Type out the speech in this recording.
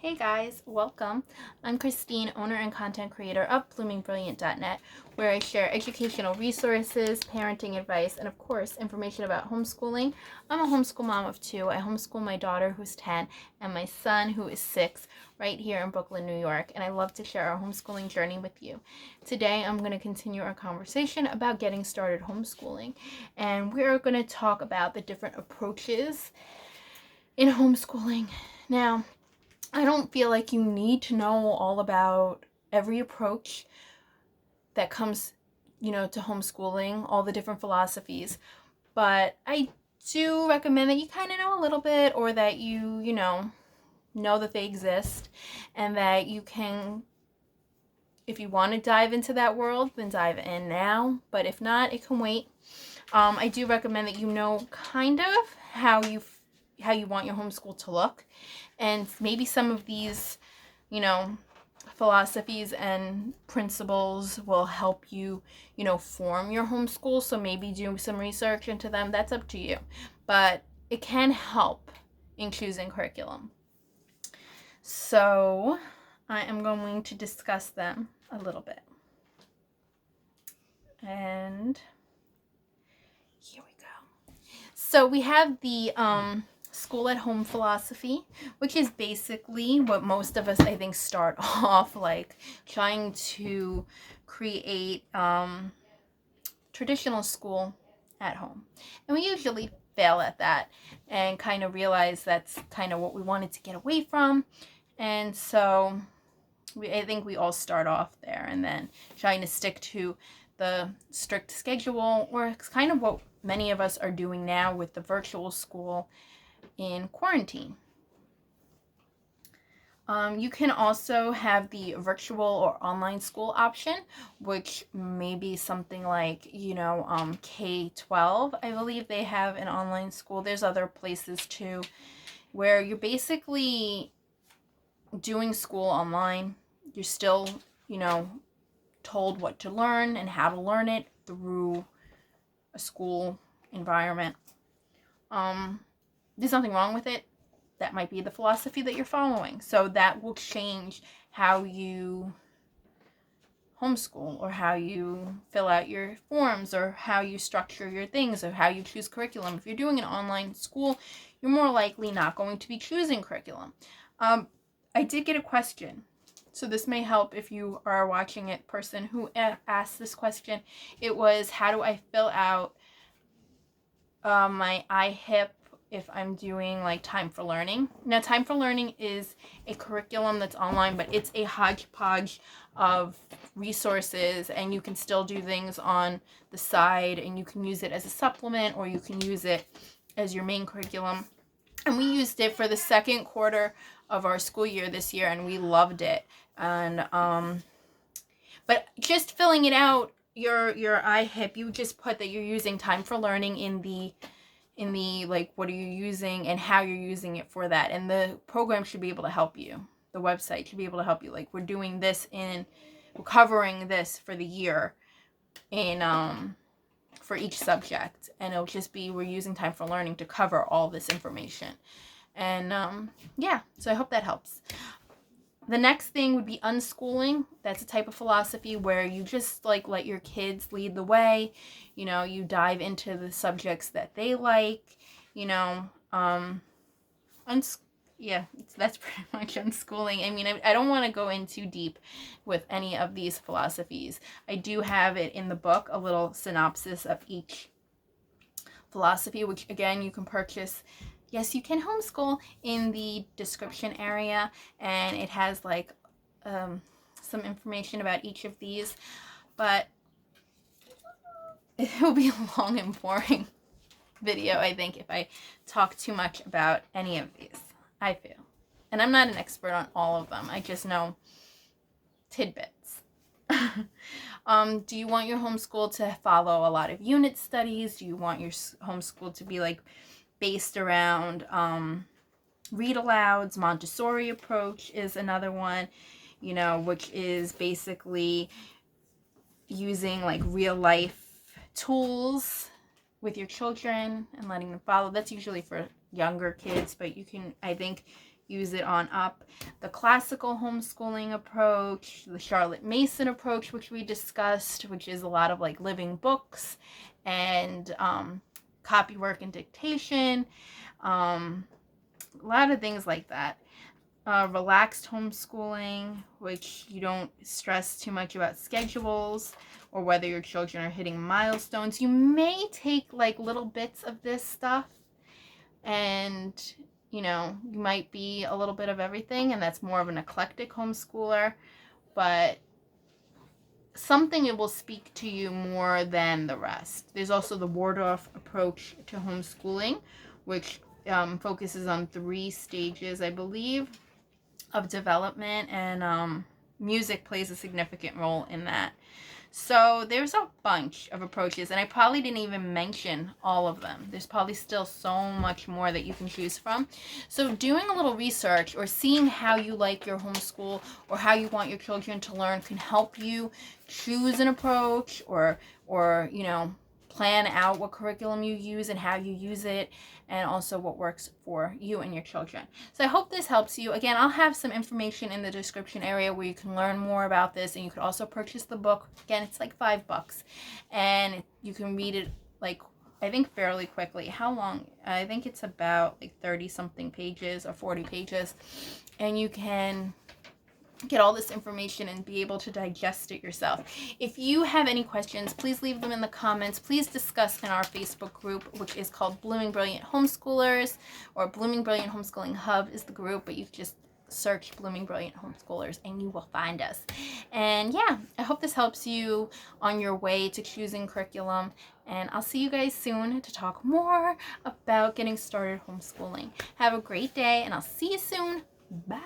Hey guys, welcome. I'm Christine, owner and content creator of bloomingbrilliant.net, where I share educational resources, parenting advice, and of course, information about homeschooling. I'm a homeschool mom of two. I homeschool my daughter, who's 10, and my son, who is 6, right here in Brooklyn, New York, and I love to share our homeschooling journey with you. Today, I'm going to continue our conversation about getting started homeschooling, and we're going to talk about the different approaches in homeschooling. Now, I don't feel like you need to know all about every approach that comes, to homeschooling, all the different philosophies, but I do recommend that you kind of know a little bit, or that you know that they exist, and that you can, if you want to dive into that world, then dive in now, but if not, it can wait. I do recommend that you know kind of how you want your homeschool to look, and maybe some of these, philosophies and principles will help you, form your homeschool. So maybe do some research into them. That's up to you, but it can help in choosing curriculum. So I am going to discuss them a little bit. And here we go. So we have the school at home philosophy, which is basically what most of us, I think, start off like trying to create traditional school at home. And we usually fail at that and kind of realize that's kind of what we wanted to get away from. And so I think we all start off there and then trying to stick to the strict schedule, or it's kind of what many of us are doing now with the virtual school in quarantine. You can also have the virtual or online school option, which may be something like, K-12. I believe they have an online school. There's other places too, where you're basically doing school online. You're still, told what to learn and how to learn it through a school environment. There's nothing wrong with it. That might be the philosophy that you're following. So that will change how you homeschool, or how you fill out your forms, or how you structure your things, or how you choose curriculum. If you're doing an online school, you're more likely not going to be choosing curriculum. I did get a question, so this may help if you are watching it. Person who asked this question, it was, how do I fill out my IHIP if I'm doing like Time for Learning? Now, Time for Learning is a curriculum that's online, but it's a hodgepodge of resources, and you can still do things on the side, and you can use it as a supplement, or you can use it as your main curriculum. And we used it for the second quarter of our school year this year, and we loved it. And but just filling it out, your IHIP, you just put that you're using Time for Learning in the like, what are you using and how you're using it for that, and the program should be able to help you. The website should be able to help you, like, we're doing this we're covering this for the year in for each subject, and it'll just be, we're using Time for Learning to cover all this information. And yeah, so I hope that helps. The next thing would be unschooling. That's a type of philosophy where you just like let your kids lead the way. You dive into the subjects that they like. That's pretty much unschooling. I mean, I don't want to go in too deep with any of these philosophies. I do have it in the book, a little synopsis of each philosophy, which again you can purchase. Yes, you can homeschool in the description area, and it has like some information about each of these, but it will be a long and boring video, I think, if I talk too much about any of these, I feel. And I'm not an expert on all of them. I just know tidbits. Do you want your homeschool to follow a lot of unit studies? Do you want your homeschool to be like based around read alouds? Montessori approach is another one, which is basically using like real life tools with your children and letting them follow. That's usually for younger kids, but I think use it on up. The classical homeschooling approach, the Charlotte Mason approach, which we discussed, which is a lot of like living books and copywork and dictation, a lot of things like that. Relaxed homeschooling, which you don't stress too much about schedules or whether your children are hitting milestones. You may take like little bits of this stuff and, you know, you might be a little bit of everything, and that's more of an eclectic homeschooler, but something it will speak to you more than the rest. There's also the Waldorf approach to homeschooling, which focuses on 3 stages, I believe, of development, and music plays a significant role in that. So there's a bunch of approaches, and I probably didn't even mention all of them. There's probably still so much more that you can choose from. So doing a little research or seeing how you like your homeschool or how you want your children to learn can help you choose an approach or you know, plan out what curriculum you use and how you use it, and also what works for you and your children. So I hope this helps you. Again, I'll have some information in the description area where you can learn more about this, and you could also purchase the book. Again, it's like $5, and you can read it like, I think, fairly quickly. How long? I think it's about like 30 something pages or 40 pages, and you can get all this information and be able to digest it yourself. If you have any questions, please leave them in the comments. Please discuss in our Facebook group, which is called Blooming Brilliant Homeschoolers, or Blooming Brilliant Homeschooling Hub is the group, but you just search Blooming Brilliant Homeschoolers and you will find us. And yeah, I hope this helps you on your way to choosing curriculum, and I'll see you guys soon to talk more about getting started homeschooling. Have a great day, and I'll see you soon. Bye.